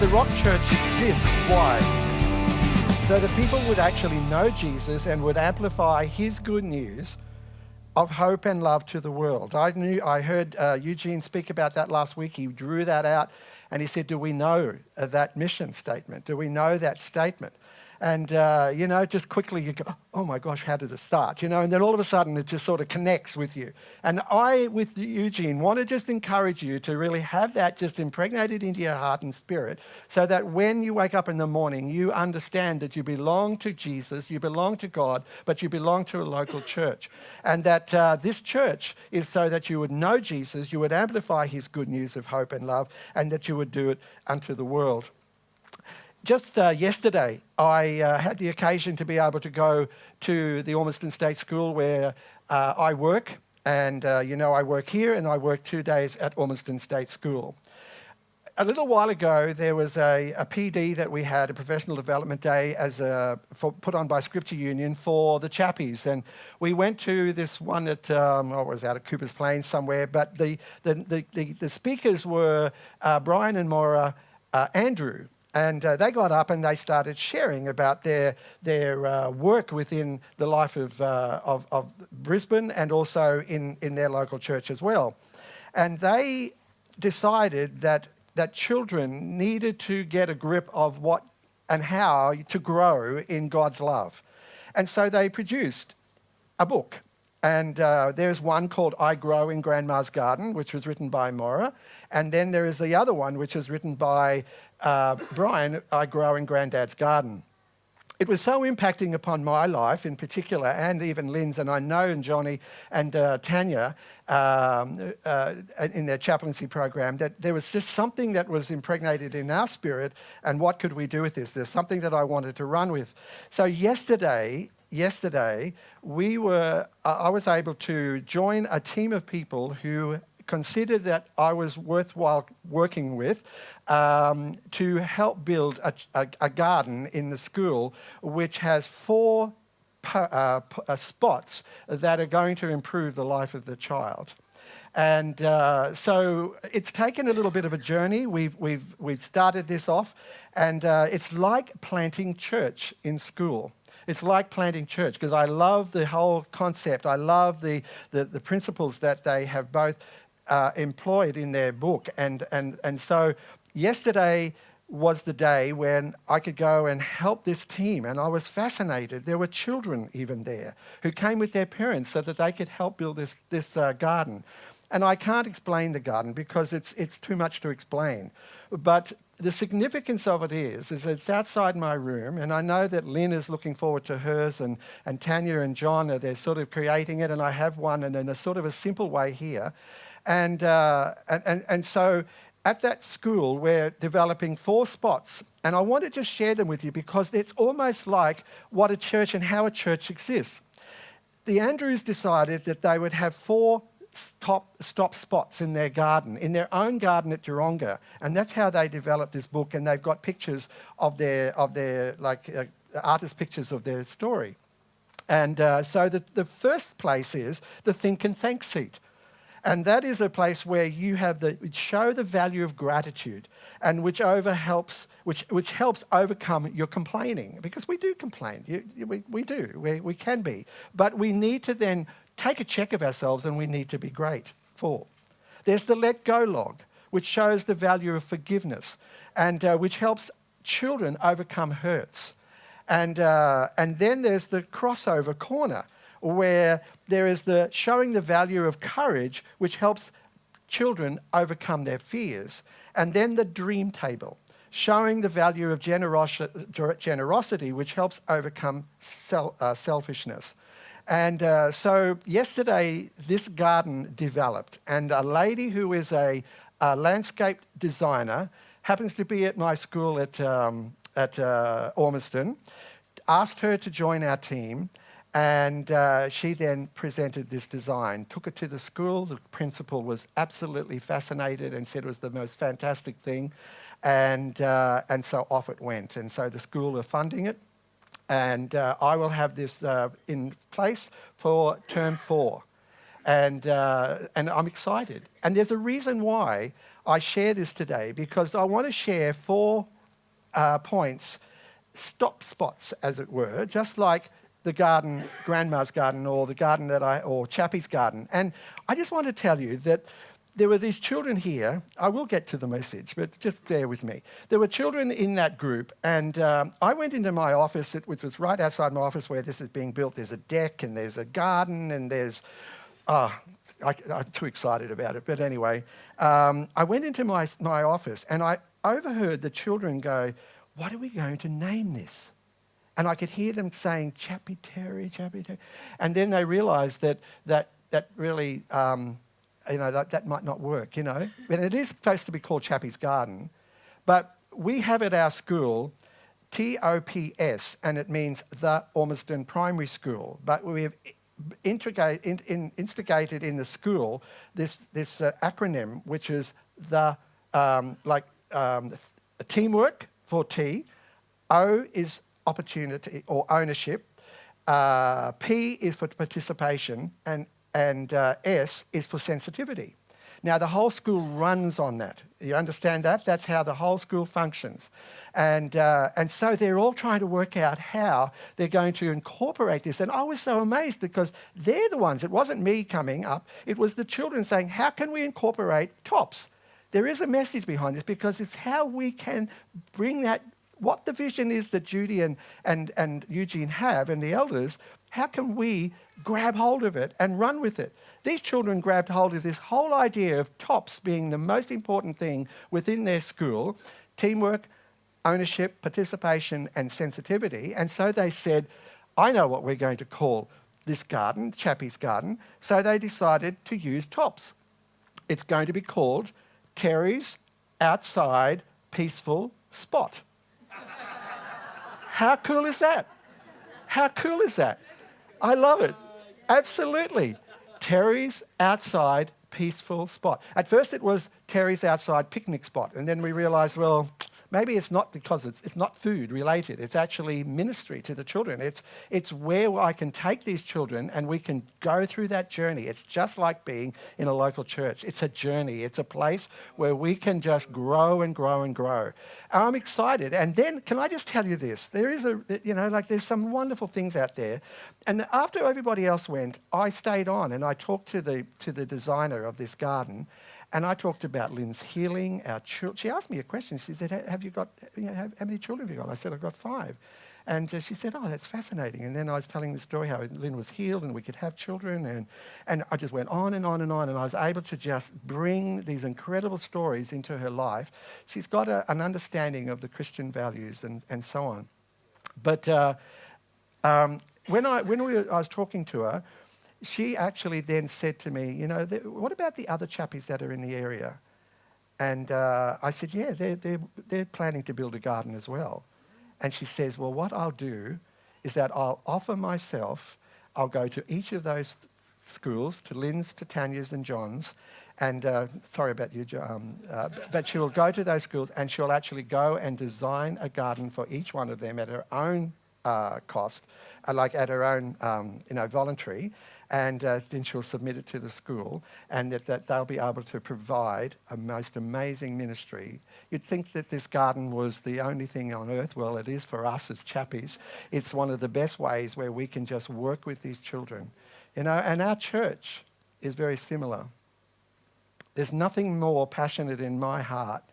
The Rock Church exists. Why? So that people would actually know Jesus and would amplify his good news of hope and love to the world. I heard Eugene speak about that last week. He drew that out and he said, do we know that mission statement? Do we know that statement? And, just quickly you go, oh my gosh, how did it start? And then all of a sudden it just sort of connects with you. And I, with Eugene, want to just encourage you to really have that just impregnated into your heart and spirit so that when you wake up in the morning, you understand that you belong to Jesus, you belong to God, but you belong to a local church. And that this church is so that you would know Jesus, you would amplify his good news of hope and love, and that you would do it unto the world. Just yesterday, I had the occasion to be able to go to the Ormiston State School where I work. And, I work here and I work 2 days at Ormiston State School. A little while ago, there was a PD that we had, a professional development day, put on by Scripture Union for the chappies. And we went to this one at, was out at Cooper's Plains somewhere. But the speakers were Brian and Maura Andrew. And they got up and they started sharing about their work within the life of Brisbane and also in their local church as well. And they decided that children needed to get a grip of what and how to grow in God's love. And so they produced a book. And there's one called I Grow in Grandma's Garden, which was written by Maura. And then there is the other one, which was written by Brian, I Grow in Granddad's Garden. It was so impacting upon my life in particular, and even Lynn's, and I know and Johnny and Tanya in their chaplaincy program, that there was just something that was impregnated in our spirit, and what could we do with this? There's something that I wanted to run with. So yesterday, I was able to join a team of people who considered that I was worthwhile working with to help build a garden in the school which has 4 spots that are going to improve the life of the child. And so it's taken a little bit of a journey. We've started this off, and it's like planting church in school. It's like planting church because I love the whole concept. I love the principles that they have both employed in their book. And so yesterday was the day when I could go and help this team, and I was fascinated. There were children even there who came with their parents so that they could help build this garden. And I can't explain the garden because it's too much to explain. But the significance of it is it's outside my room, and I know that Lynn is looking forward to hers, and Tanya and John they're sort of creating it, and I have one, and in a sort of a simple way here. And so at that school, we're developing 4 spots. And I want to just share them with you because it's almost like what a church and how a church exists. The Andrews decided that they would have 4 stop spots in their garden, in their own garden at Yeronga. And that's how they developed this book. And they've got pictures of their artist pictures of their story. And so the first place is the Think and Thank seat. And that is a place where you have show the value of gratitude, and which helps overcome your complaining, because we do complain. We can be, but we need to then take a check of ourselves, and we need to be grateful. There's the Let Go log, which shows the value of forgiveness, and which helps children overcome hurts. And then there's the Crossover corner, where there is the showing the value of courage, which helps children overcome their fears. And then the Dream Table, showing the value of generosity, which helps overcome selfishness. And so yesterday, this garden developed, and a lady who is a landscape designer, happens to be at my school at Ormiston, asked her to join our team. And she then presented this design, took it to the school. The principal was absolutely fascinated and said it was the most fantastic thing. And so off it went. And so the school are funding it. And I will have this in place for term 4. And I'm excited. And there's a reason why I share this today, because I want to share 4 points, stop spots, as it were, just like the garden, Grandma's garden, or the garden or Chappie's garden. And I just want to tell you that there were these children here. I will get to the message, but just bear with me. There were children in that group, and I went into my office, which was right outside my office where this is being built. There's a deck, and there's a garden, and there's... I'm too excited about it. But anyway, I went into my office, and I overheard the children go, "What are we going to name this?" And I could hear them saying, "Chappie Terry, Chappie Terry." And then they realised that really... that might not work, And it is supposed to be called Chappie's Garden. But we have at our school TOPS, and it means the Ormiston Primary School. But we have instigated in the school this acronym, which is the teamwork for T, O is opportunity or ownership, P is for participation, and S is for sensitivity. Now, the whole school runs on that. You understand that? That's how the whole school functions. And so they're all trying to work out how they're going to incorporate this. And I was so amazed because they're the ones, it wasn't me coming up, it was the children saying, how can we incorporate TOPS? There is a message behind this because it's how we can bring that, what the vision is that Judy and Eugene have and the elders, how can we grab hold of it and run with it? These children grabbed hold of this whole idea of TOPS being the most important thing within their school, teamwork, ownership, participation and sensitivity. And so they said, I know what we're going to call this garden, Chappie's Garden. So they decided to use TOPS. It's going to be called Terry's Outside Peaceful Spot. How cool is that? How cool is that? I love it. Absolutely. Terry's Outside Peaceful Spot. At first it was Terry's Outside Picnic Spot, and then we realised, well, maybe it's not because it's not food related. It's actually ministry to the children. It's where I can take these children and we can go through that journey. It's just like being in a local church. It's a journey. It's a place where we can just grow and grow and grow. And I'm excited. And then, can I just tell you this? There is there's some wonderful things out there. And after everybody else went, I stayed on and I talked to the designer of this garden. And I talked about Lynn's healing, our children. She asked me a question. She said, have you got, how many children have you got? I said, I've got 5. And she said, oh, that's fascinating. And then I was telling the story how Lynn was healed and we could have children. And I just went on and on and on. And I was able to just bring these incredible stories into her life. She's got an understanding of the Christian values and so on. But when I was talking to her, she actually then said to me, what about the other chappies that are in the area? And I said, yeah, they're planning to build a garden as well. And she says, well, what I'll do is that I'll offer myself, I'll go to each of those schools, to Lynn's, to Tanya's and John's, and sorry about you, but she will go to those schools and she'll actually go and design a garden for each one of them at her own cost, like at her own, voluntary. And then she'll submit it to the school, and that they'll be able to provide a most amazing ministry. You'd think that this garden was the only thing on earth. Well, it is for us as chappies. It's one of the best ways where we can just work with these children. And our church is very similar. There's nothing more passionate in my heart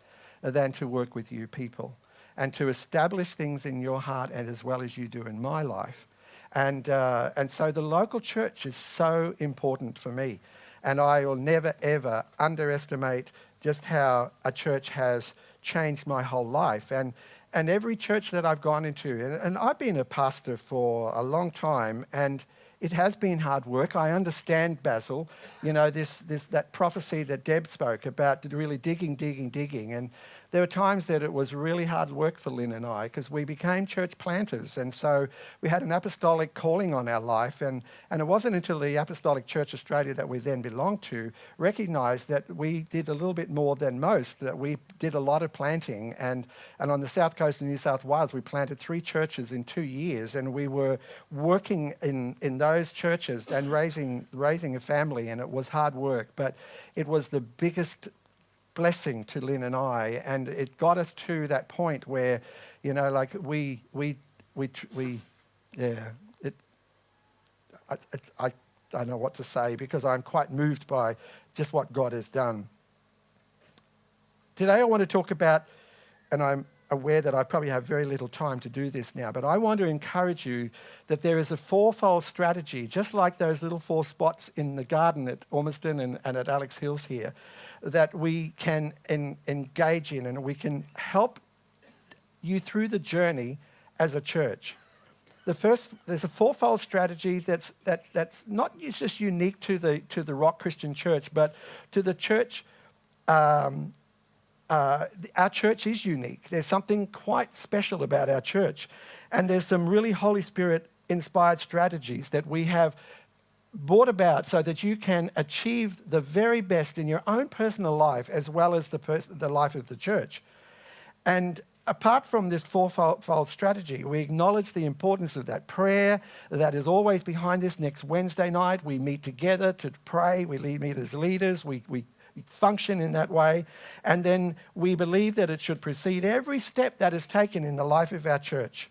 than to work with you people and to establish things in your heart and as well as you do in my life. And so the local church is so important for me. And I will never, ever underestimate just how a church has changed my whole life. And every church that I've gone into, and I've been a pastor for a long time, and it has been hard work. I understand, Basil, that prophecy that Deb spoke about, really digging. And there were times that it was really hard work for Lynn and I because we became church planters. And so we had an apostolic calling on our life. And it wasn't until the Apostolic Church Australia that we then belonged to recognised that we did a little bit more than most, that we did a lot of planting. And on the south coast of New South Wales, we planted 3 churches in 2 years. And we were working in those churches and raising a family. And it was hard work, but it was the biggest blessing to Lynn and I, and it got us to that point where, like I don't know what to say because I'm quite moved by just what God has done. Today I want to talk about, and I'm aware that I probably have very little time to do this now, but I want to encourage you that there is a 4-fold strategy, just like those little 4 spots in the garden at Ormiston and at Alex Hills here, that we can engage in, and we can help you through the journey as a church. There's a 4-fold strategy that's not just unique to the Rock Christian Church, but to the church. Our church is unique. There's something quite special about our church, and there's some really Holy Spirit inspired strategies that we have brought about so that you can achieve the very best in your own personal life as well as the life of the church. And apart from this 4-fold strategy, we acknowledge the importance of that prayer that is always behind this. Next Wednesday night, we meet together to pray. We meet as leaders. We function in that way. And then we believe that it should precede every step that is taken in the life of our church,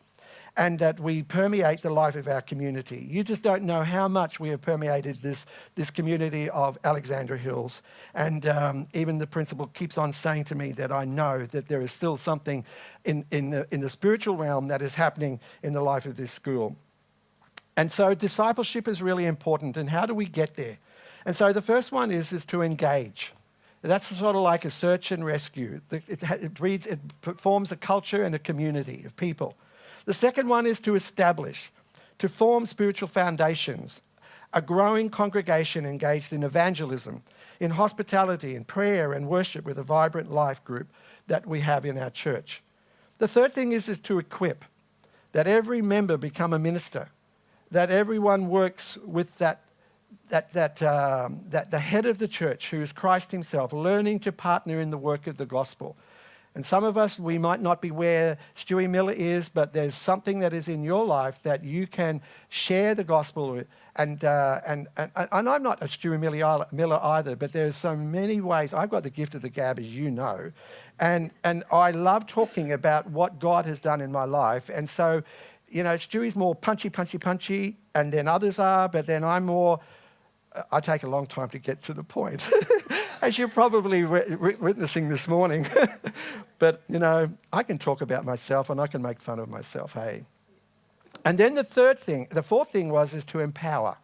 and that we permeate the life of our community. You just don't know how much we have permeated this community of Alexandra Hills. And even the principal keeps on saying to me that I know that there is still something in the spiritual realm that is happening in the life of this school. And so discipleship is really important. And how do we get there? And so the first one is to engage. That's sort of like a search and rescue. It forms a culture and a community of people. The second one is to establish, to form spiritual foundations, a growing congregation engaged in evangelism, in hospitality, in prayer and worship with a vibrant life group that we have in our church. The third thing is to equip, that every member become a minister, that everyone works with that the head of the church, who is Christ himself, learning to partner in the work of the gospel. And some of us, we might not be where Stewie Miller is, but there's something that is in your life that you can share the gospel with. And I'm not a Stewie Miller either, but there's so many ways. I've got the gift of the gab, as you know. And I love talking about what God has done in my life. And so, Stewie's more punchy, and then others are, but then I'm more, I take a long time to get to the point. As you're probably witnessing this morning. But, I can talk about myself and I can make fun of myself, hey? And then the fourth thing is to empower,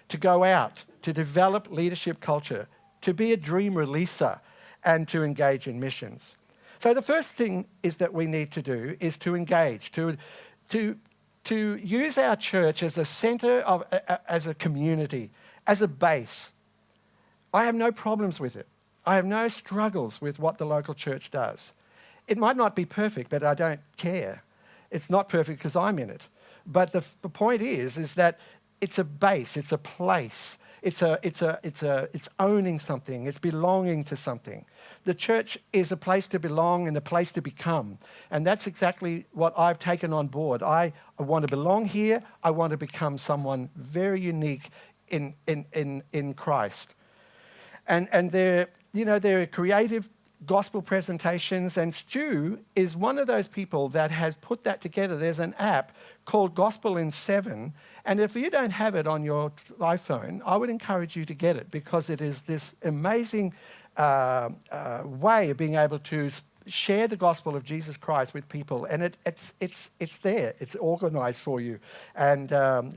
to go out, to develop leadership culture, to be a dream releaser, and to engage in missions. So the first thing is that we need to do is to engage, to use our church as a center as a community, as a base. I have no problems with it. I have no struggles with what the local church does. It might not be perfect, but I don't care. It's not perfect because I'm in it. But the point is that it's a base, it's a place, it's owning something, it's belonging to something. The church is a place to belong and a place to become. And that's exactly what I've taken on board. I want to belong here. I want to become someone very unique in Christ. And there are creative gospel presentations, and Stu is one of those people that has put that together. There's an app called Gospel in 7, and if you don't have it on your iPhone, I would encourage you to get it, because it is this amazing way of being able to share the gospel of Jesus Christ with people, and it's there. It's organised for you, and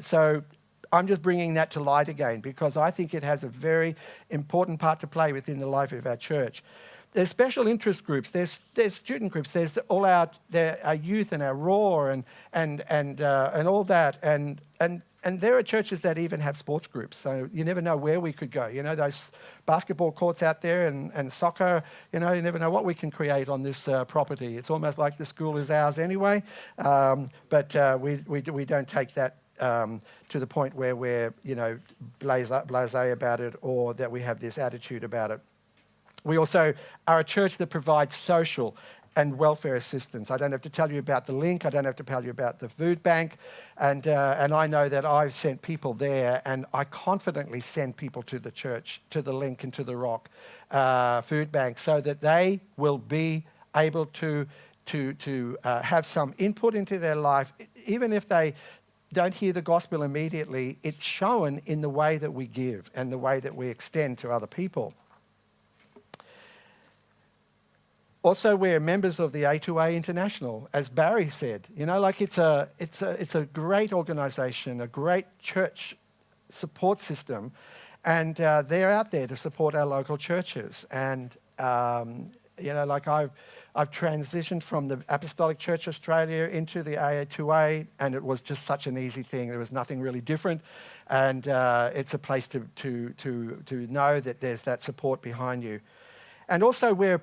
so I'm just bringing that to light again because I think it has a very important part to play within the life of our church. There's special interest groups. There's student groups. There's our youth and our roar and all that. And and there are churches that even have sports groups, so you never know where we could go. You know, those basketball courts out there and soccer, you know, you never know what we can create on this property. It's almost like the school is ours anyway, but we don't take that to the point where we're, you know, blasé about it, or that we have this attitude about it. We also are a church that provides social and welfare assistance. I don't have to tell you about the Link. I don't have to tell you about the food bank. And I know that I've sent people there, and I confidently send people to the church, to the Link and to the Rock food bank, so that they will be able to have some input into their life. Even if they don't hear the gospel immediately, it's shown in the way that we give and the way that we extend to other people. Also, we're members of the A2A International, as Barry said. You know, like it's a great organisation, a great church support system, and they're out there to support our local churches. And you know, like I've transitioned from the Apostolic Church Australia into the A2A, and it was just such an easy thing. There was nothing really different, and it's a place to know that there's that support behind you. And also, we're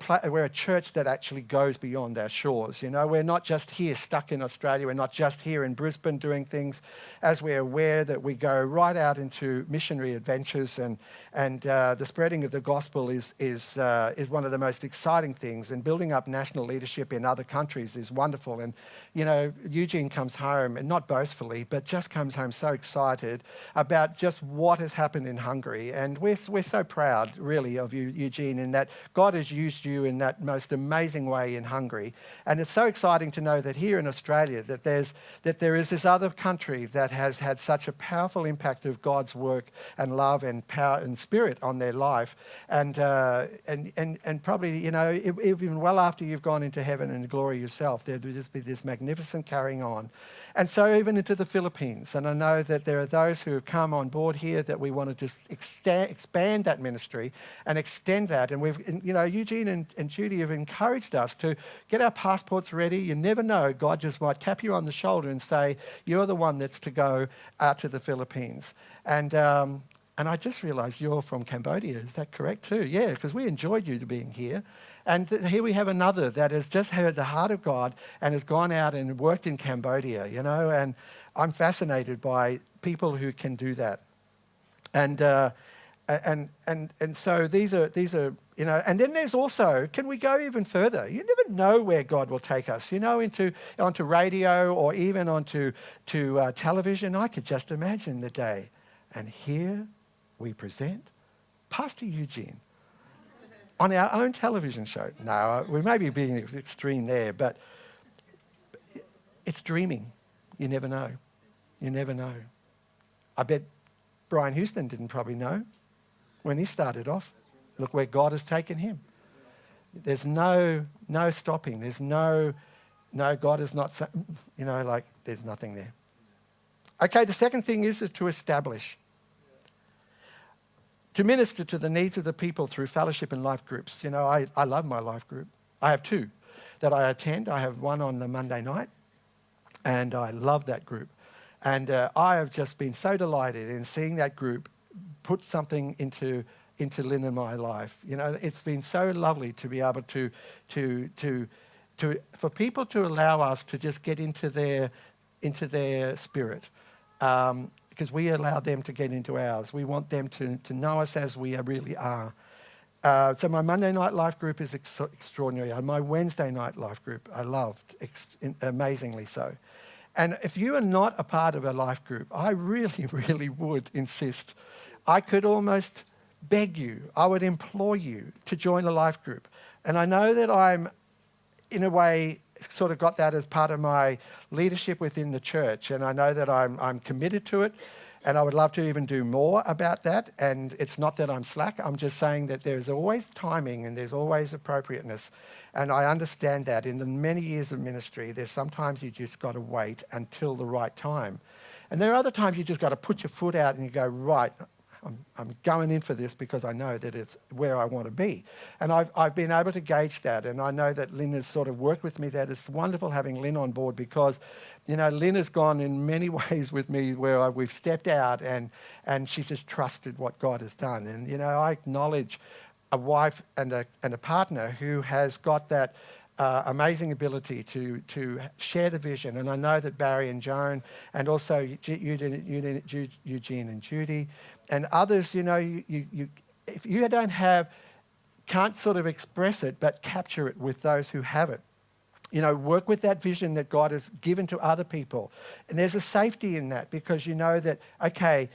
a church that actually goes beyond our shores. You know, we're not just here stuck in Australia. We're not just here in Brisbane doing things. As we're aware that we go right out into missionary adventures, and the spreading of the gospel is one of the most exciting things. And building up national leadership in other countries is wonderful. And you know, Eugene comes home, and not boastfully, but just comes home so excited about just what has happened in Hungary. And we're so proud, really, of you, Eugene, in that God has used you in that most amazing way in Hungary. And it's so exciting to know that here in Australia that there is this other country that has had such a powerful impact of God's work and love and power and spirit on their life. And probably, you know, even well after you've gone into heaven and glory yourself, there'll just be this magnificent carrying on. And so even into the Philippines. And I know that there are those who have come on board here that we want to just expand that ministry and extend that. And we've, you know, Eugene and Judy have encouraged us to get our passports ready. You never know. God just might tap you on the shoulder and say, you're the one that's to go out to the Philippines. And I just realised you're from Cambodia. Is that correct too? Yeah, because we enjoyed you being here. And here we have another that has just heard the heart of God and has gone out and worked in Cambodia, you know. And I'm fascinated by people who can do that. And so these are, you know, and then there's also, can we go even further? You never know where God will take us, you know, onto radio or even onto television. I could just imagine the day. And here we present Pastor Eugene on our own television show. No, we may be being extreme there, but it's dreaming. You never know. You never know. I bet Brian Houston didn't probably know when he started off. Look where God has taken him. There's no stopping. There's no, God is not, you know, like there's nothing there. Okay, the second thing is to establish. To minister to the needs of the people through fellowship and life groups. You know, I love my life group. I have two that I attend. I have one on the Monday night, and I love that group. And I have just been so delighted in seeing that group put something into Lynn and my life. You know, it's been so lovely to be able to for people to allow us to just get into their spirit. Because we allow them to get into ours. We want them to know us as we really are. So my Monday night life group is extraordinary. And my Wednesday night life group I loved, amazingly so. And if you are not a part of a life group, I really, really would insist. I could almost beg you, I would implore you to join a life group. And I know that I'm, in a way, sort of got that as part of my leadership within the church, and I know that I'm committed to it, and I would love to even do more about that. And it's not that I'm slack, I'm just saying that there's always timing and there's always appropriateness, and I understand that. In the many years of ministry, there's sometimes you just got to wait until the right time, and there are other times you just got to put your foot out and you go, right, I'm going in for this because I know that it's where I want to be. And I've been able to gauge that, and I know that Lynn has sort of worked with me that. It's wonderful having Lynn on board because, Lynn has gone in many ways with me where we've stepped out and she's just trusted what God has done. And, I acknowledge a wife and a partner who has got that amazing ability to share the vision. And I know that Barry and Joan, and also Eugene and Judy, and others, if you can't sort of express it, but capture it with those who have it. Work with that vision that God has given to other people. And there's a safety in that because you know that, okay,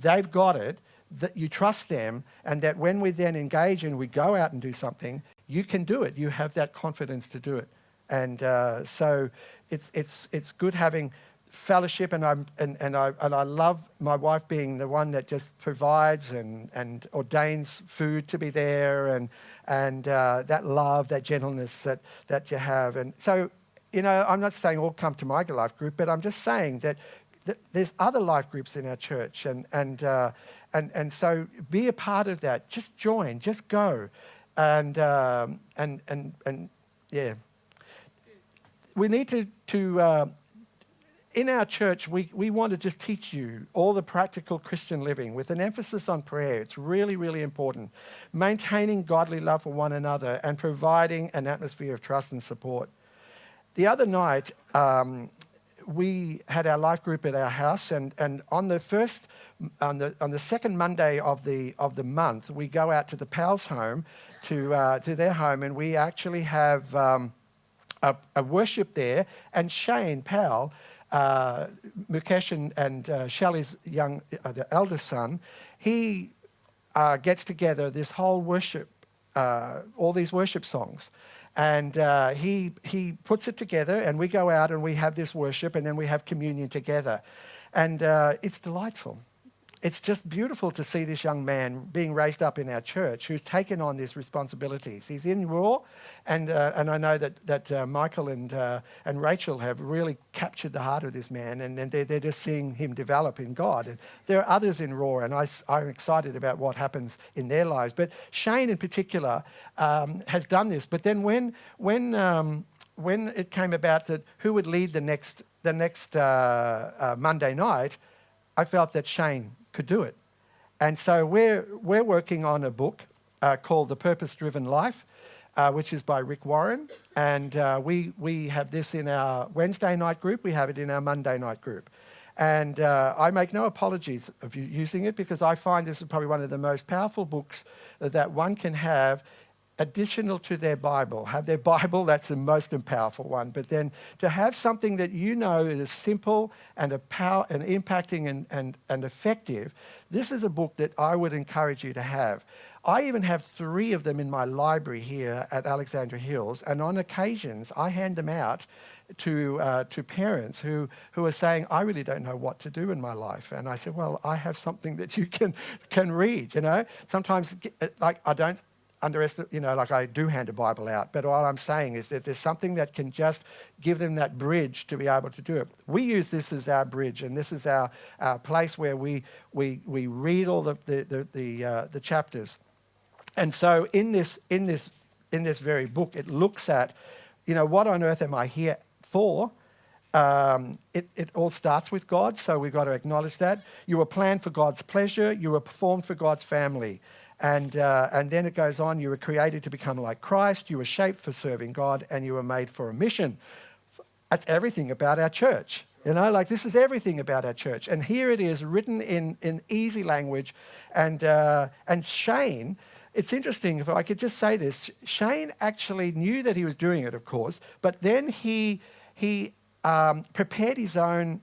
they've got it, that you trust them, and that when we then engage and we go out and do something, you can do it. You have that confidence to do it. And so it's good having fellowship, and I love my wife being the one that just provides and ordains food to be there, and that love, that gentleness that you have. And so, I'm not saying all come to my life group, but I'm just saying that there's other life groups in our church, and so be a part of that. Just join, just go, and yeah. We need to in our church, we want to just teach you all the practical Christian living with an emphasis on prayer. It's really, really important. Maintaining godly love for one another and providing an atmosphere of trust and support. The other night, we had our life group at our house, and on the second Monday of the month, we go out to the Pal's home, to their home, and we actually have a worship there. And Shane Powell, Mukesh and Shelley's the eldest son, he gets together this whole worship, all these worship songs. And he puts it together, and we go out and we have this worship, and then we have communion together. And it's delightful. It's just beautiful to see this young man being raised up in our church who's taken on these responsibilities. He's in Raw, and I know that Michael and Rachel have really captured the heart of this man, and they're just seeing him develop in God. And there are others in Raw, and I'm excited about what happens in their lives. But Shane in particular has done this. But then when it came about that who would lead the next Monday night, I felt that Shane could do it. And so we're working on a book called The Purpose-Driven Life, which is by Rick Warren. And we have this in our Wednesday night group. We have it in our Monday night group. And I make no apologies of using it because I find this is probably one of the most powerful books that one can have additional to their Bible. Have their Bible, that's the most powerful one. But then to have something that is simple and impacting and effective, this is a book that I would encourage you to have. I even have 3 of them in my library here at Alexandra Hills, and on occasions I hand them out to parents who are saying, I really don't know what to do in my life. And I said, well, I have something that you can read, Sometimes, I don't underestimate, I do hand a Bible out, but all I'm saying is that there's something that can just give them that bridge to be able to do it. We use this as our bridge, and this is our place where we read all the chapters. And so in this very book, it looks at, what on earth am I here for? It all starts with God, so we've got to acknowledge that. You were planned for God's pleasure. You were formed for God's family. And then it goes on, you were created to become like Christ, you were shaped for serving God, and you were made for a mission. That's everything about our church. This is everything about our church. And here it is written in easy language. And Shane, it's interesting, if I could just say this, Shane actually knew that he was doing it, of course, but then he prepared his own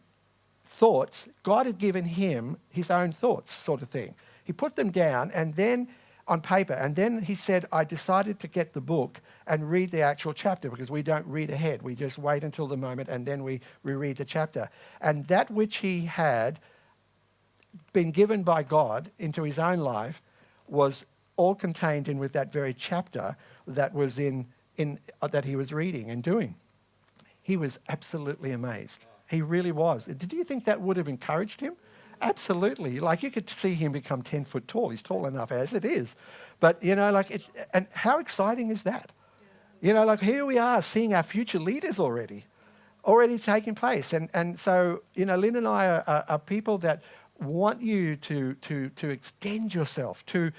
thoughts. God had given him his own thoughts, sort of thing. He put them down and then on paper, and then he said, I decided to get the book and read the actual chapter because we don't read ahead. We just wait until the moment and then we reread the chapter. And that which he had been given by God into his own life was all contained in with that very chapter that was in that he was reading and doing. He was absolutely amazed. He really was. Did you think that would have encouraged him? Absolutely. Like you could see him become 10 foot tall. He's tall enough as it is. But, and how exciting is that? Like here we are seeing our future leaders already taking place. And so, Lynn and I are people that want you to extend yourself, to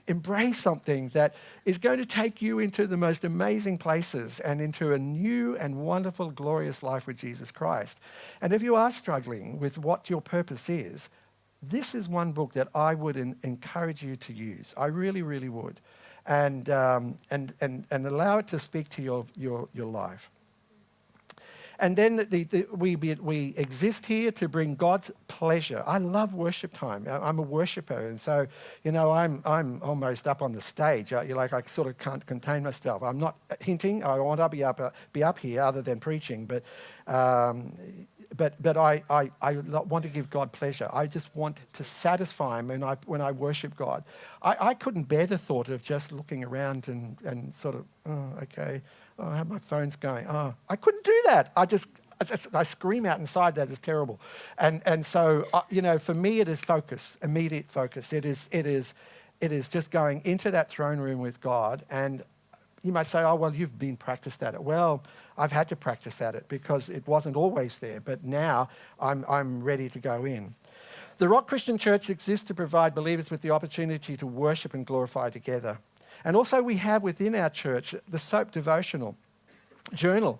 embrace something that is going to take you into the most amazing places and into a new and wonderful, glorious life with Jesus Christ. And if you are struggling with what your purpose is, this is one book that I would encourage you to use. I really, really would. And allow it to speak to your life. And then we exist here to bring God's pleasure. I love worship time. I'm a worshiper, and so I'm almost up on the stage. I sort of can't contain myself. I'm not hinting. I want to be up here, other than preaching, but I want to give God pleasure. I just want to satisfy Him when I worship God. I couldn't bear the thought of just looking around and sort of, okay. I have my phone's going. I couldn't do that. I scream out inside. That is terrible. And so for me it is focus, immediate focus. It is just going into that throne room with God. And you might say, oh well, you've been practiced at it. Well, I've had to practice at it because it wasn't always there. But now I'm ready to go in. The Rock Christian Church exists to provide believers with the opportunity to worship and glorify together. And also we have within our church the SOAP devotional journal.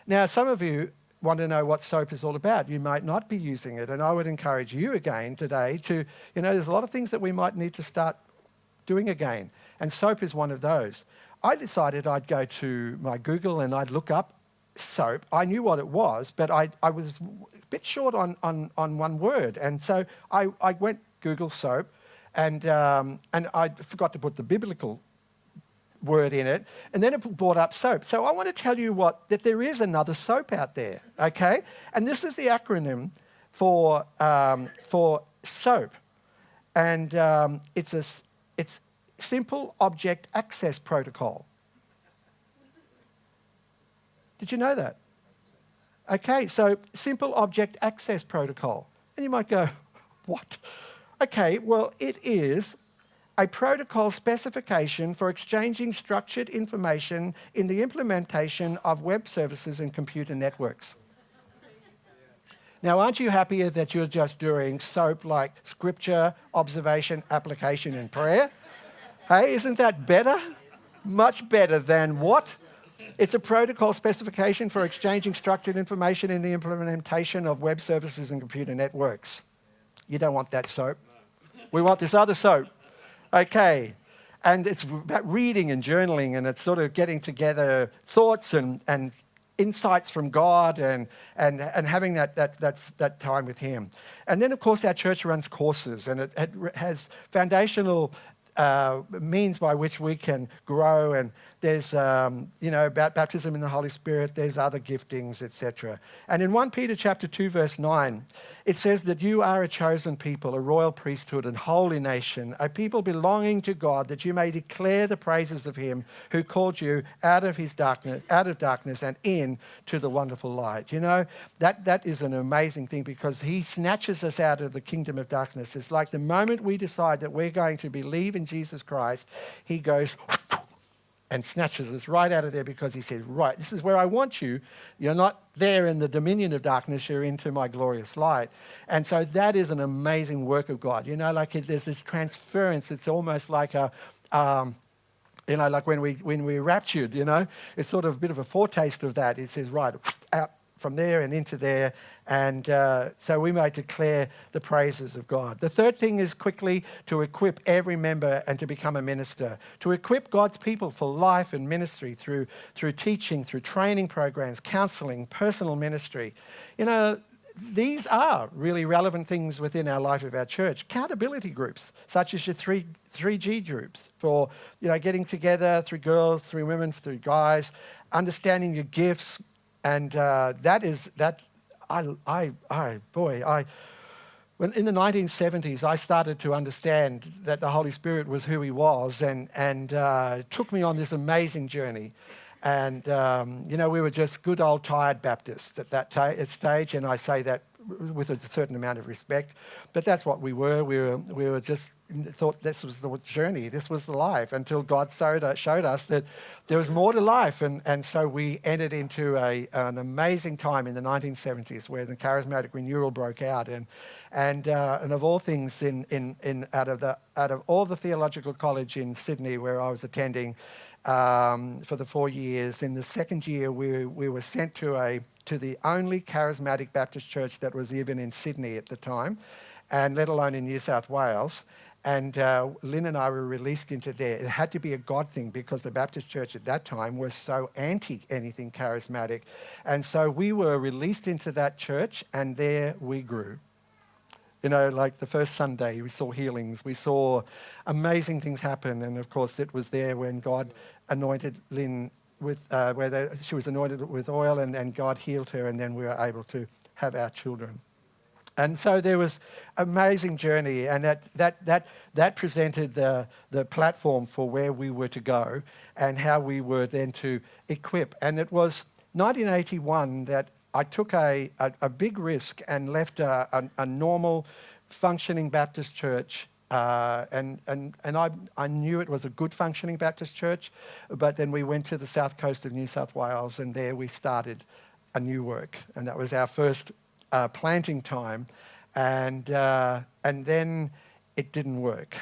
Now, some of you want to know what SOAP is all about. You might not be using it, and I would encourage you again today to, there's a lot of things that we might need to start doing again, and SOAP is one of those. I decided I'd go to my Google and I'd look up SOAP. I knew what it was, but I was a bit short on one word, and so I went Google SOAP, and I forgot to put the biblical word in it, and then it brought up soap. So I want to tell you that there is another soap out there, okay? And this is the acronym for SOAP, and it's Simple Object Access Protocol. Did you know that? Okay, so Simple Object Access Protocol. And you might go, what? Okay, well, it is a protocol specification for exchanging structured information in the implementation of web services and computer networks. Now, aren't you happier that you're just doing SOAP like scripture, observation, application, and prayer? Hey, isn't that better? Much better than what? It's a protocol specification for exchanging structured information in the implementation of web services and computer networks. You don't want that SOAP. We want this other SOAP. Okay, and it's about reading and journaling, and it's sort of getting together thoughts and insights from God and having that time with Him. And then, of course, our church runs courses, and it has foundational means by which we can grow, and there's about baptism in the Holy Spirit, there's other giftings, etc. And in 1 Peter chapter 2 verse 9, it says that you are a chosen people, a royal priesthood and holy nation, a people belonging to God, that you may declare the praises of Him who called you out of darkness and into the wonderful light. That is an amazing thing, because He snatches us out of the kingdom of darkness. It's like the moment we decide that we're going to believe in Jesus Christ, He goes and snatches us right out of there, because He says, right, this is where I want you. You're not there in the dominion of darkness, you're into my glorious light. And so that is an amazing work of God. There's this transference. It's almost like like when we raptured, it's sort of a bit of a foretaste of that. It says, right, out from there and into there. And so we might declare the praises of God. The third thing is quickly to equip every member and to become a minister. To equip God's people for life and ministry through teaching, through training programs, counseling, personal ministry. These are really relevant things within our life of our church. Accountability groups, such as your 3G groups for getting together through girls, through women, through guys, understanding your gifts. And when in the 1970s, I started to understand that the Holy Spirit was who He was, and it took me on this amazing journey. And we were just good old tired Baptists at that stage, and I say that with a certain amount of respect, but that's what we were. We were just thought this was the journey, this was the life, until God showed us that there was more to life, and so we entered into an amazing time in the 1970s where the charismatic renewal broke out, and of all things, out of all the theological college in Sydney where I was attending for the 4 years, in the second year we were sent to the only charismatic Baptist church that was even in Sydney at the time, and let alone in New South Wales. And Lynn and I were released into there. It had to be a God thing because the Baptist church at that time was so anti anything charismatic. And so we were released into that church, and there we grew. You know, like the first Sunday, we saw healings. We saw amazing things happen. And of course, it was there when God anointed Lynn with, she was anointed with oil, and God healed her, and then we were able to have our children. And so there was an amazing journey, and that presented the platform for where we were to go and how we were then to equip. And it was 1981 that I took a big risk and left a normal, functioning Baptist church. And I knew it was a good functioning Baptist church, but then we went to the south coast of New South Wales, and there we started a new work, and that was our first planting time, and then it didn't work,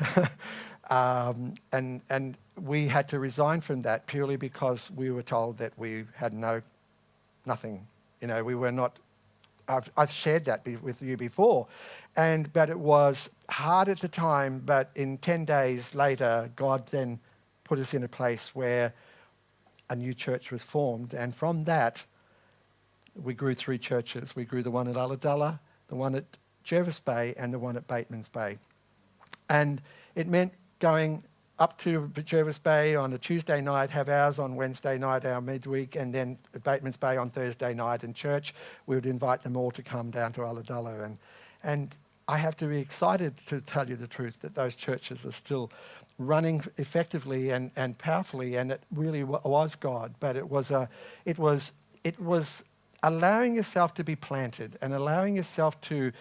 and we had to resign from that purely because we were told that we had nothing. You know, we were not. I've shared that with you before, but it was hard at the time. But in 10 days later, God then put us in a place where a new church was formed, and from that, we grew 3 churches. We grew the one at Ulladulla, the one at Jervis Bay, and the one at Bateman's Bay. And it meant going up to Jervis Bay on a Tuesday night, have ours on Wednesday night, our midweek, and then at Bateman's Bay on Thursday night. In church, we would invite them all to come down to Ulladulla. And I have to be excited, to tell you the truth, that those churches are still running effectively and powerfully, and it really was God. But it was allowing yourself to be planted and allowing yourself to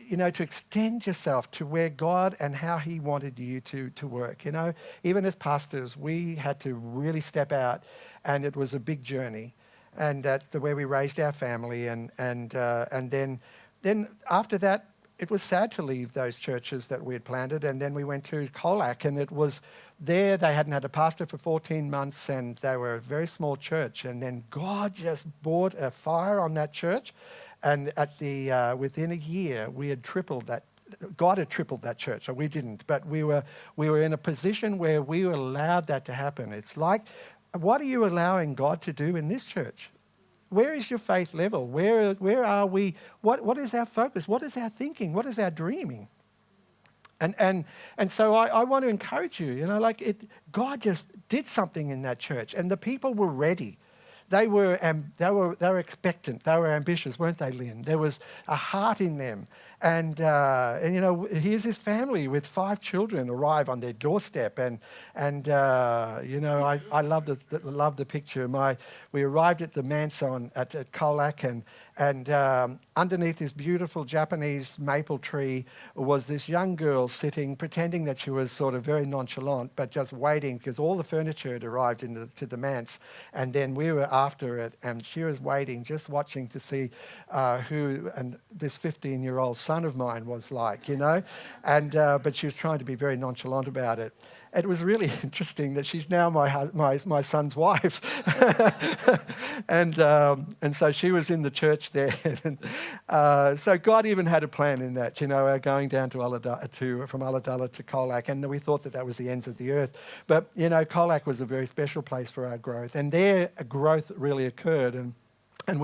extend yourself to where God and how He wanted you to work. You know, even as pastors, we had to really step out, and it was a big journey. And that's the way we raised our family, and then after that, it was sad to leave those churches that we had planted, and then we went to Colac, and it was there. They hadn't had a pastor for 14 months, and they were a very small church. And then God just brought a fire on that church, and within a year, we had tripled that. God had tripled that church, so we didn't, but we were in a position where we were allowed that to happen. It's like, what are you allowing God to do in this church? Where is your faith level? Where are we? What is our focus? What is our thinking? What is our dreaming? And so I want to encourage you. You know, God just did something in that church, and the people were ready. They were expectant. They were ambitious, weren't they, Lynn? There was a heart in them. And you know, here's his family with 5 children arrive on their doorstep. And you know, I love the picture. We arrived at the manse at Colac, and underneath this beautiful Japanese maple tree was this young girl sitting, pretending that she was sort of very nonchalant, but just waiting because all the furniture had arrived to the manse. And then we were after it, and she was waiting, just watching to see who this 15-year-old son of mine was like, you know. And but she was trying to be very nonchalant about it. It was really interesting that she's now my son's wife, and so she was in the church there. So God even had a plan in that, you know, going down to from Ulladulla to Colac, and we thought that was the ends of the earth. But you know, Colac was a very special place for our growth, and there growth really occurred. And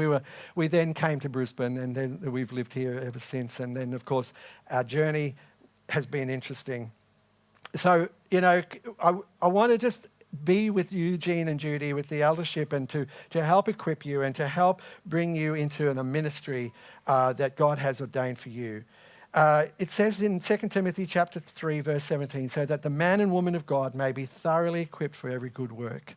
we then came to Brisbane, and then we've lived here ever since. And then, of course, our journey has been interesting. So, you know, I want to just be with you, Jean and Judy, with the eldership, and to help equip you and to help bring you into a ministry that God has ordained for you. It says in 2 Timothy chapter 3, verse 17, so that the man and woman of God may be thoroughly equipped for every good work.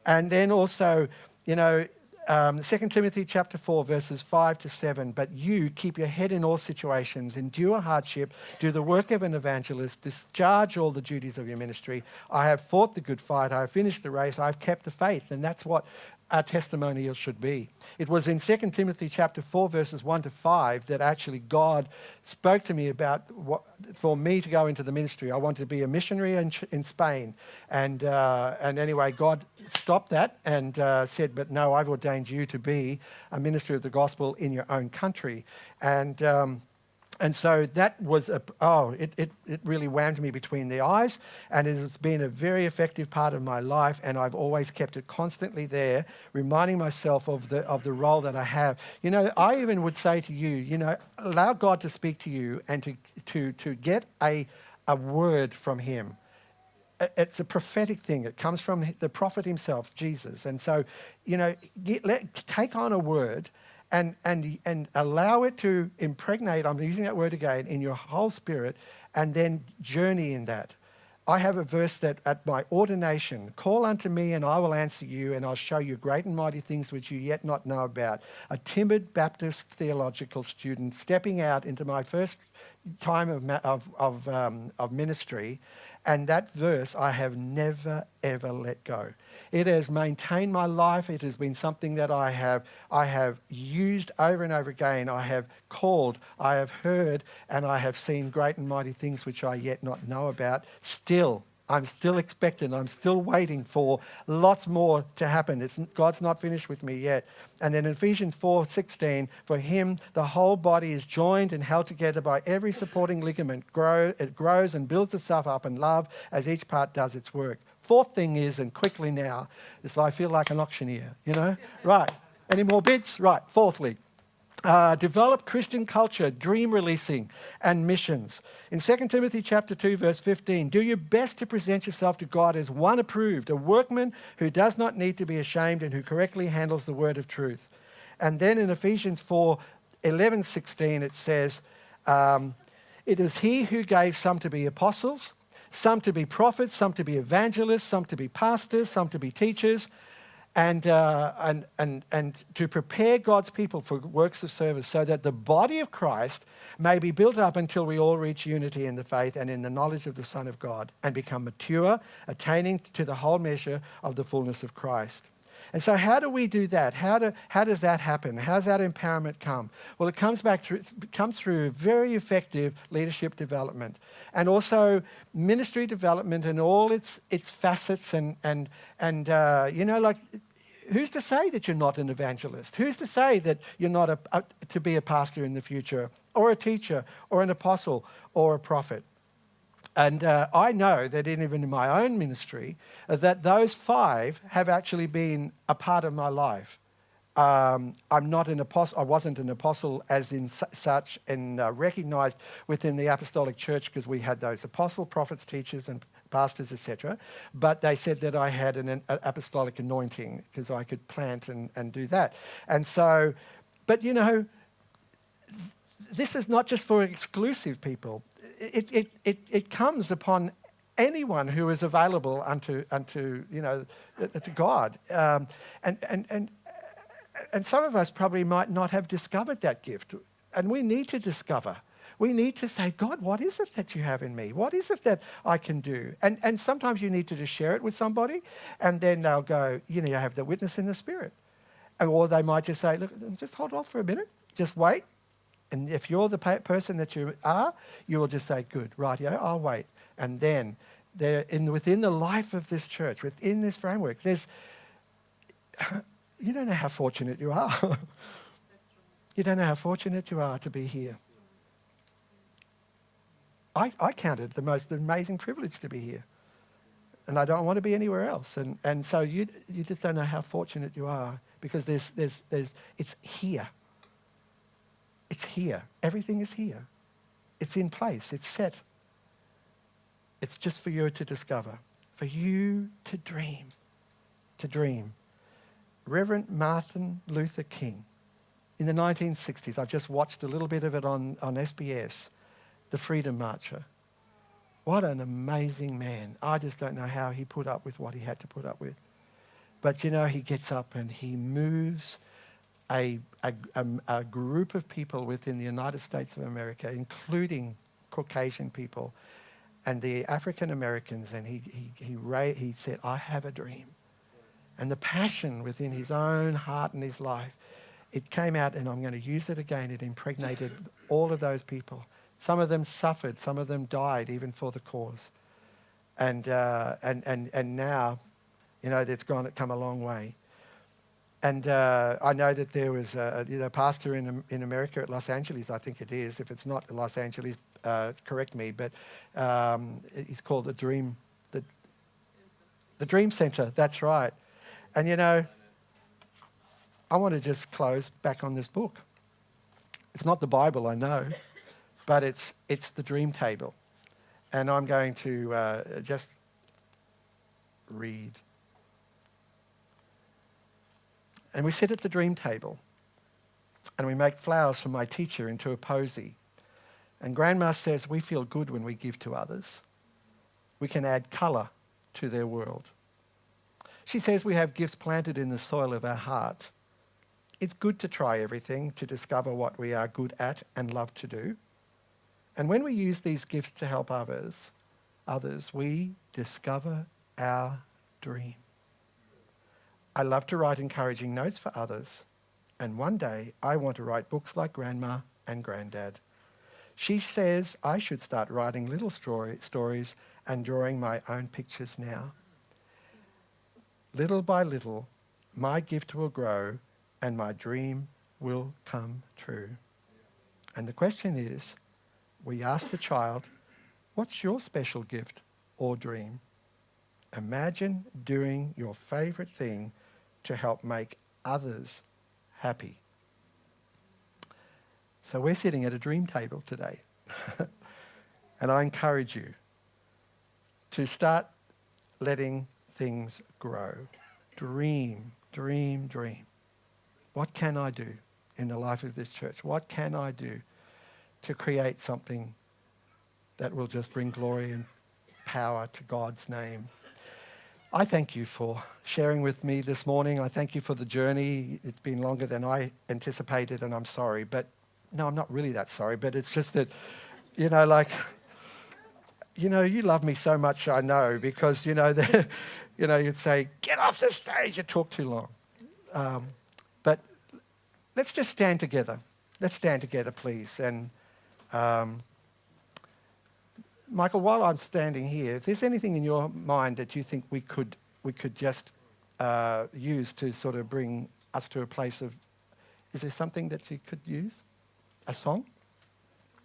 And then also, you know, 2 Timothy chapter 4, verses 5 to 7. But you keep your head in all situations, endure hardship, do the work of an evangelist, discharge all the duties of your ministry. I have fought the good fight, I have finished the race, I have kept the faith. And that's what our testimonial should be. It was in 2 Timothy chapter 4, verses 1 to 5 that actually God spoke to me about for me to go into the ministry. I wanted to be a missionary in Spain. And anyway, God stopped that and said, but no, I've ordained you to be a minister of the gospel in your own country. And so that was, it really whammed me between the eyes, and it has been a very effective part of my life, and I've always kept it constantly there, reminding myself of the role that I have. You know, I even would say to you, you know, allow God to speak to you and to get a word from him. It's a prophetic thing. It comes from the prophet himself, Jesus. And so, you know, take on a word and allow it to impregnate, I'm using that word again, in your whole spirit, and then journey in that. I have a verse that at my ordination, call unto me and I will answer you and I'll show you great and mighty things which you yet not know about. A timid Baptist theological student stepping out into my first time of ministry, and that verse I have never ever let go. It has maintained my life. It has been something that I have used over and over again. I have called, I have heard, and I have seen great and mighty things which I yet not know about. Still, I'm still expectant. I'm still waiting for lots more to happen. God's not finished with me yet. And then in Ephesians 4:16, for him the whole body is joined and held together by every supporting ligament. It grows and builds itself up in love as each part does its work. Fourth thing is, and quickly now, is I feel like an auctioneer, you know? Right. Any more bids? Right. Fourthly, develop Christian culture, dream releasing, and missions. In 2 Timothy chapter 2, verse 15, do your best to present yourself to God as one approved, a workman who does not need to be ashamed and who correctly handles the word of truth. And then in Ephesians 4, 11, 16, it says, it is he who gave some to be apostles, some to be prophets, some to be evangelists, some to be pastors, some to be teachers, and to prepare God's people for works of service so that the body of Christ may be built up until we all reach unity in the faith and in the knowledge of the Son of God and become mature, attaining to the whole measure of the fullness of Christ. And so how do we do that? How does that happen? How does that empowerment come? Well, it comes through very effective leadership development and also ministry development and all its facets and you know, like, who's to say that you're not an evangelist? Who's to say that you're not to be a pastor in the future or a teacher or an apostle or a prophet? And I know that even in my own ministry, that those five have actually been a part of my life. I'm not an apostle. I wasn't an apostle as in such and recognized within the apostolic church because we had those apostle, prophets, teachers, and pastors, etc. But they said that I had an apostolic anointing because I could plant and do that. And so, but you know, this is not just for exclusive people. It comes upon anyone who is available unto you know, to God, and some of us probably might not have discovered that gift, and we need to discover. We need to say, God, what is it that you have in me? What is it that I can do? And sometimes you need to just share it with somebody, and then they'll go, you know, you have the witness in the Spirit, or they might just say, look, just hold off for a minute, just wait. And if you're the person that you are, you will just say, good, right, yeah, I'll wait. And then within the life of this church, within this framework, you don't know how fortunate you are. You don't know how fortunate you are to be here. I count it the most amazing privilege to be here. And I don't want to be anywhere else. And so you just don't know how fortunate you are because it's here. It's here. Everything is here. It's in place. It's set. It's just for you to discover, for you to dream, Reverend Martin Luther King, in the 1960s, I've just watched a little bit of it on SBS, the Freedom Marcher. What an amazing man. I just don't know how he put up with what he had to put up with. But he gets up and he moves a group of people within the United States of America, including Caucasian people and the African Americans, and he said, I have a dream. And the passion within his own heart and his life, it came out, and I'm going to use it again. It impregnated all of those people. Some of them suffered, some of them died even for the cause. And now, it's come a long way. And I know that there was a pastor in America at Los Angeles, I think it is. If it's not Los Angeles, correct me. But it's called the Dream Center. That's right. And I want to just close back on this book. It's not the Bible, I know, but it's the Dream Table, and I'm going to just read. And we sit at the dream table and we make flowers from my teacher into a posy. And Grandma says we feel good when we give to others. We can add colour to their world. She says we have gifts planted in the soil of our heart. It's good to try everything to discover what we are good at and love to do. And when we use these gifts to help others, we discover our dream. I love to write encouraging notes for others, and one day I want to write books like Grandma and Granddad. She says I should start writing little stories and drawing my own pictures now. Little by little, my gift will grow and my dream will come true. And the question is, we ask the child, what's your special gift or dream? Imagine doing your favourite thing to help make others happy. So we're sitting at a dream table today. And I encourage you to start letting things grow. Dream, dream, dream. What can I do in the life of this church? What can I do to create something that will just bring glory and power to God's name? I thank you for sharing with me this morning. I thank you for the journey. It's been longer than I anticipated, and I'm sorry. But no, I'm not really that sorry. But it's just that, you love me so much, I know, because, you'd say, get off the stage, you talk too long. But let's just stand together. Let's stand together, please. And Michael, while I'm standing here, if there's anything in your mind that you think we could just use to sort of bring us to a place of, is there something that you could use? A song?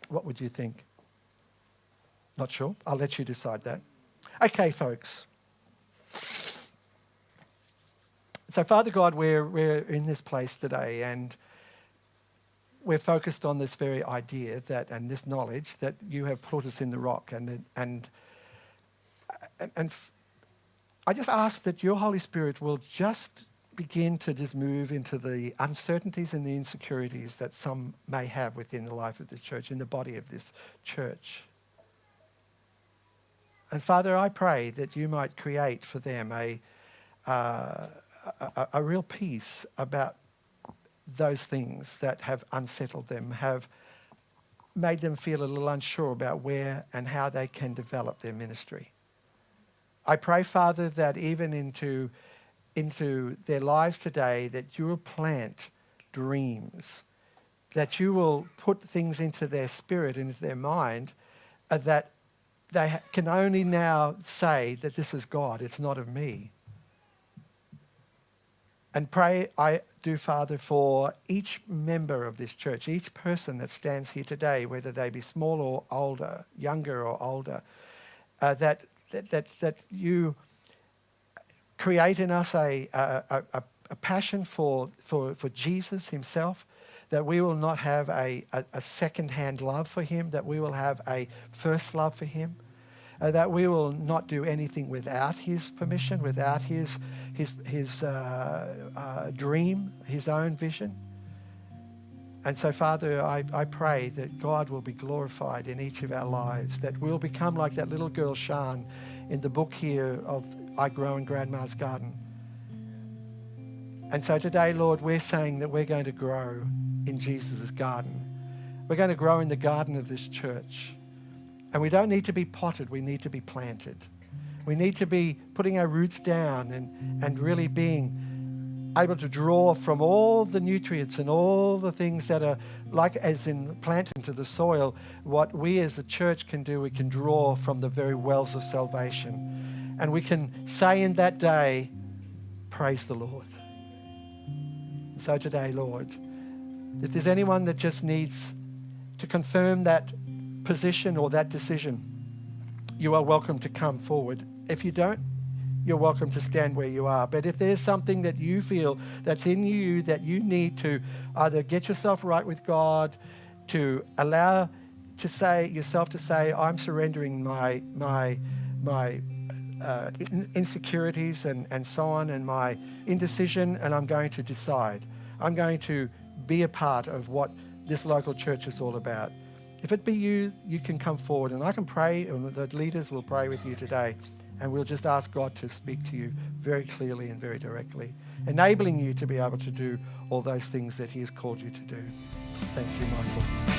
What would you think? Not sure? I'll let you decide that. Okay, folks. So, Father God, we're in this place today, and we're focused on this very idea and this knowledge that you have put us in the rock, and I just ask that your Holy Spirit will just begin to just move into the uncertainties and the insecurities that some may have within the life of the church, in the body of this church. And Father, I pray that you might create for them a real peace about those things that have unsettled them, have made them feel a little unsure about where and how they can develop their ministry. I pray, Father, that even into their lives today, that you will plant dreams, that you will put things into their spirit, into their mind, that they can only now say that this is God, it's not of me. And pray, I do, Father, for each member of this church, each person that stands here today, whether they be small or older, younger or older, that you create in us a passion for Jesus himself, that we will not have a second-hand love for him, that we will have a first love for him, that we will not do anything without his permission, without his dream, his own vision. And so, Father, I pray that God will be glorified in each of our lives, that we'll become like that little girl, Shan, in the book here of I Grow in Grandma's Garden, And so today, Lord, we're saying that we're going to grow in Jesus' garden. We're going to grow in the garden of this church. And we don't need to be potted, we need to be planted. We need to be putting our roots down and really being able to draw from all the nutrients and all the things that are like as in planted into the soil. What we as the church can do, we can draw from the very wells of salvation. And we can say in that day, praise the Lord. So today, Lord, if there's anyone that just needs to confirm that position or that decision, you are welcome to come forward. If you don't, you're welcome to stand where you are. But if there's something that you feel that's in you that you need to either get yourself right with God, to allow to say yourself to say, I'm surrendering my insecurities and so on, and my indecision, and I'm going to decide. I'm going to be a part of what this local church is all about. If it be you, you can come forward, and I can pray, and the leaders will pray with you today, and we'll just ask God to speak to you very clearly and very directly, enabling you to be able to do all those things that he has called you to do. Thank you, Michael.